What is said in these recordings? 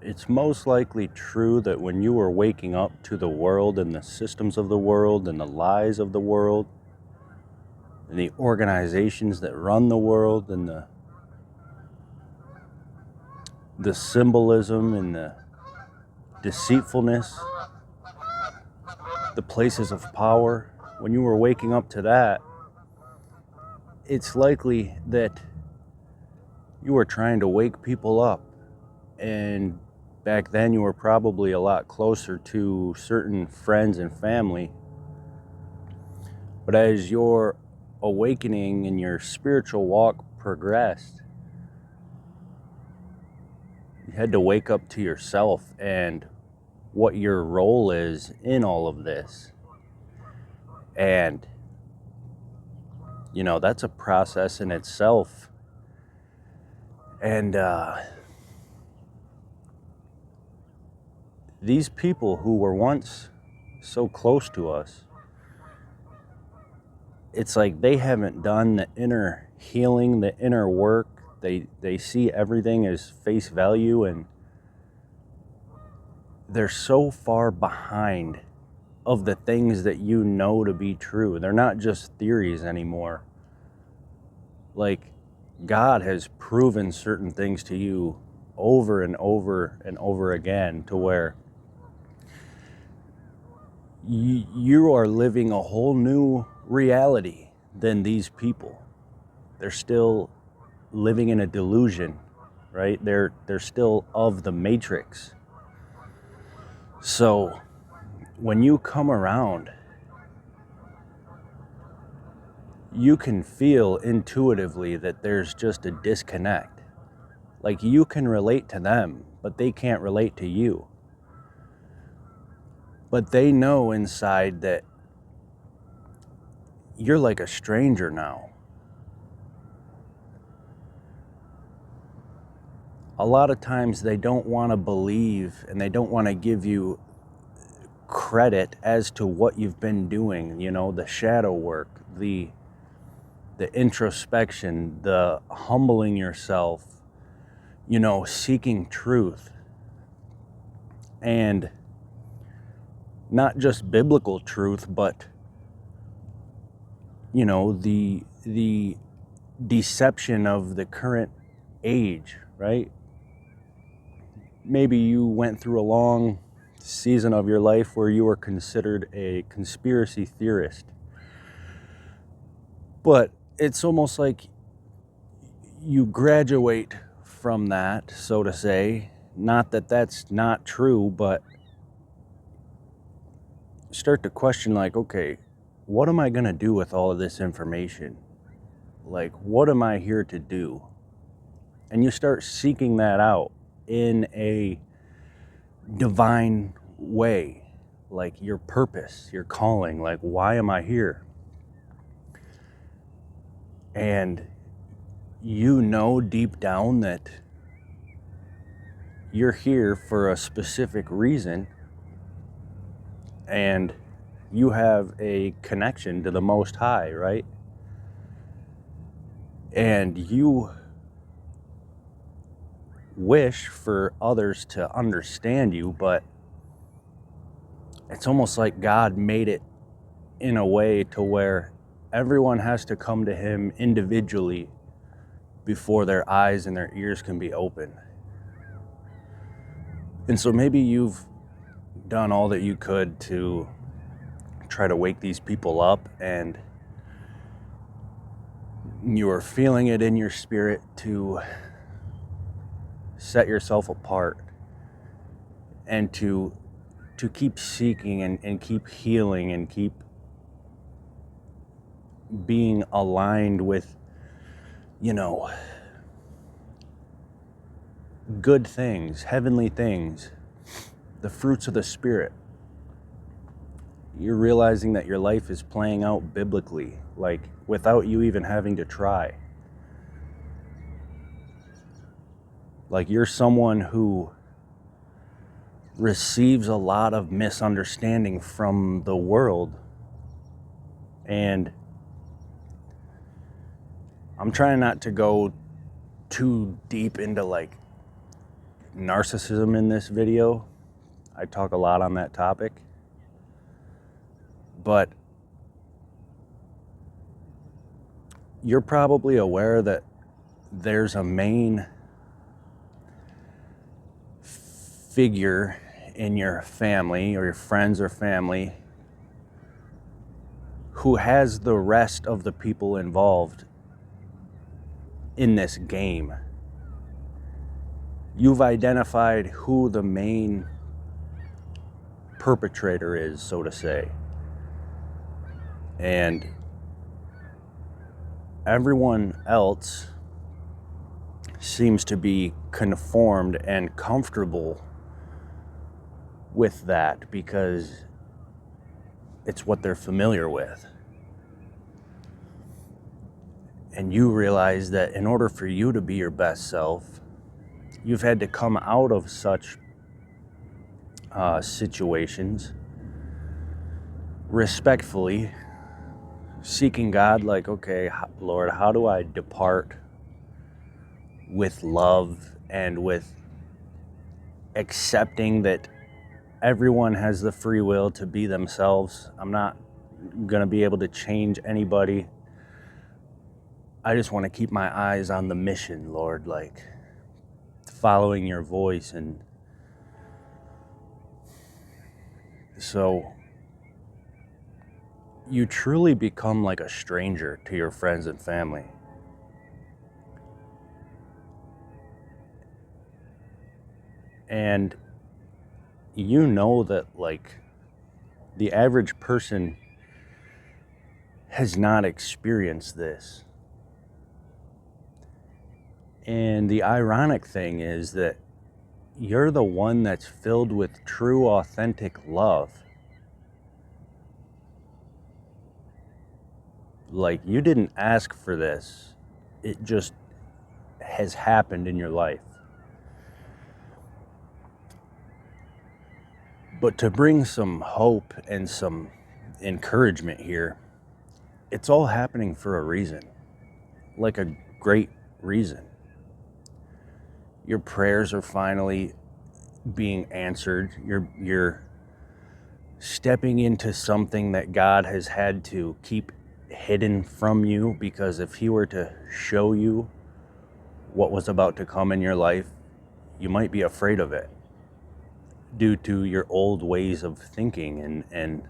it's most likely true that when you are waking up to the world and the systems of the world and the lies of the world and the organizations that run the world and the symbolism and the deceitfulness, the places of power, when you were waking up to that, it's likely that you were trying to wake people up. And back then you were probably a lot closer to certain friends and family. But as your awakening and your spiritual walk progressed, you had to wake up to yourself and what your role is in all of this. And, that's a process in itself. And these people who were once so close to us, it's like they haven't done the inner healing, the inner work. They see everything as face value, and they're so far behind of the things that you know to be true. They're not just theories anymore. Like, God has proven certain things to you over and over and over again, to where you are living a whole new reality than these people. They're still living in a delusion, right? They're still of the matrix. So when you come around, you can feel intuitively that there's just a disconnect. Like, you can relate to them, but they can't relate to you. But they know inside that you're like a stranger now. A lot of times they don't want to believe, and they don't want to give you credit as to what you've been doing, the shadow work, the introspection, the humbling yourself, seeking truth. And not just biblical truth, but the deception of the current age, right? Maybe you went through a long season of your life where you were considered a conspiracy theorist. But it's almost like you graduate from that, so to say. Not that that's not true, but start to question, like, okay, what am I going to do with all of this information? Like, what am I here to do? And you start seeking that out in a divine way, like your purpose, your calling, like, why am I here? And deep down that you're here for a specific reason, and you have a connection to the Most High, right? And you wish for others to understand you, but it's almost like God made it in a way to where everyone has to come to Him individually before their eyes and their ears can be open. And so maybe you've done all that you could to try to wake these people up, and you are feeling it in your spirit to set yourself apart and to keep seeking and keep healing and keep being aligned with, good things, heavenly things, the fruits of the Spirit. You're realizing that your life is playing out biblically, like without you even having to try. Like, you're someone who receives a lot of misunderstanding from the world. And I'm trying not to go too deep into like narcissism in this video. I talk a lot on that topic. But you're probably aware that there's a main figure in your family or your friends or family who has the rest of the people involved in this game. You've identified who the main perpetrator is, so to say. And everyone else seems to be conformed and comfortable with that because it's what they're familiar with. And you realize that in order for you to be your best self, you've had to come out of such situations respectfully, seeking God, like, okay, Lord, how do I depart with love and with accepting that everyone has the free will to be themselves? I'm not going to be able to change anybody. I just want to keep my eyes on the mission, Lord, like following your voice. And so you truly become like a stranger to your friends and family. And you know that, like, the average person has not experienced this. And the ironic thing is that you're the one that's filled with true, authentic love. Like, you didn't ask for this. It just has happened in your life. But to bring some hope and some encouragement here, it's all happening for a reason. Like a great reason. Your prayers are finally being answered. You're stepping into something that God has had to keep hidden from you, because if he were to show you what was about to come in your life, you might be afraid of it due to your old ways of thinking. And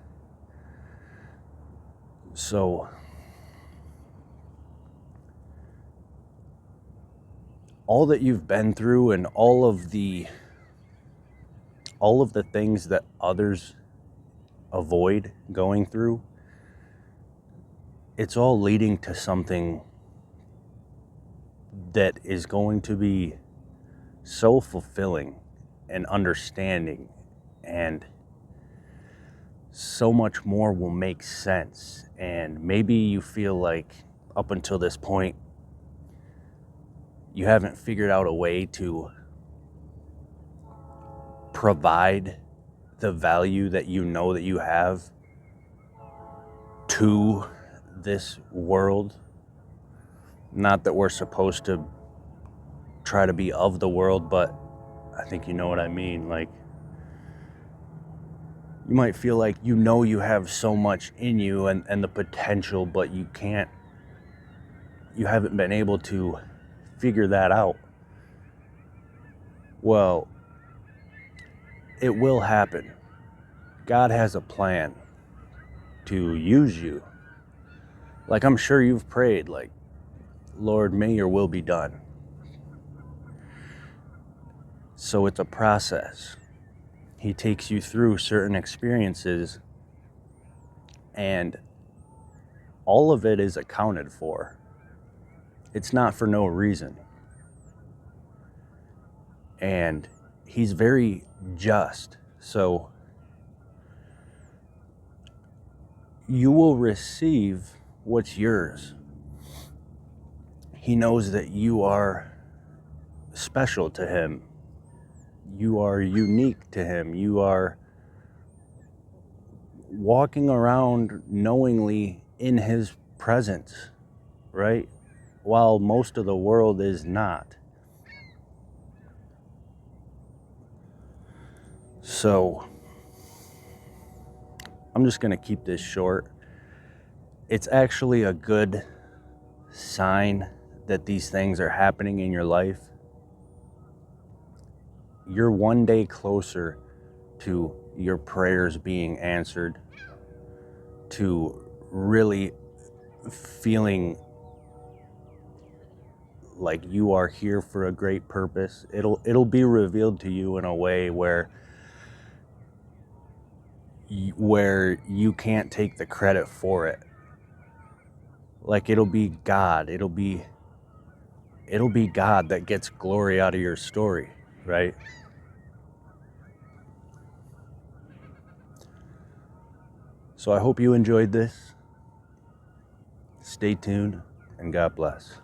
so all that you've been through and all of the things that others avoid going through, it's all leading to something that is going to be so fulfilling and understanding, and so much more will make sense. And maybe you feel like up until this point you haven't figured out a way to provide the value that you know that you have to this world. Not that we're supposed to try to be of the world, but I think you know what I mean. Like, you might feel like you know you have so much in you and the potential, but you haven't been able to figure that out. Well, it will happen. God has a plan to use you. Like, I'm sure you've prayed, like, Lord, may your will be done. So it's a process. He takes you through certain experiences, and all of it is accounted for. It's not for no reason. And he's very just. So you will receive what's yours. He knows that you are special to him. You are unique to him. You are walking around knowingly in his presence, right? While most of the world is not. So I'm just going to keep this short. It's actually a good sign that these things are happening in your life. You're one day closer to your prayers being answered, to really feeling like you are here for a great purpose. It'll be revealed to you in a way where you can't take the credit for it. Like it'll be God. It'll be God that gets glory out of your story, right? So I hope you enjoyed this. Stay tuned, and God bless.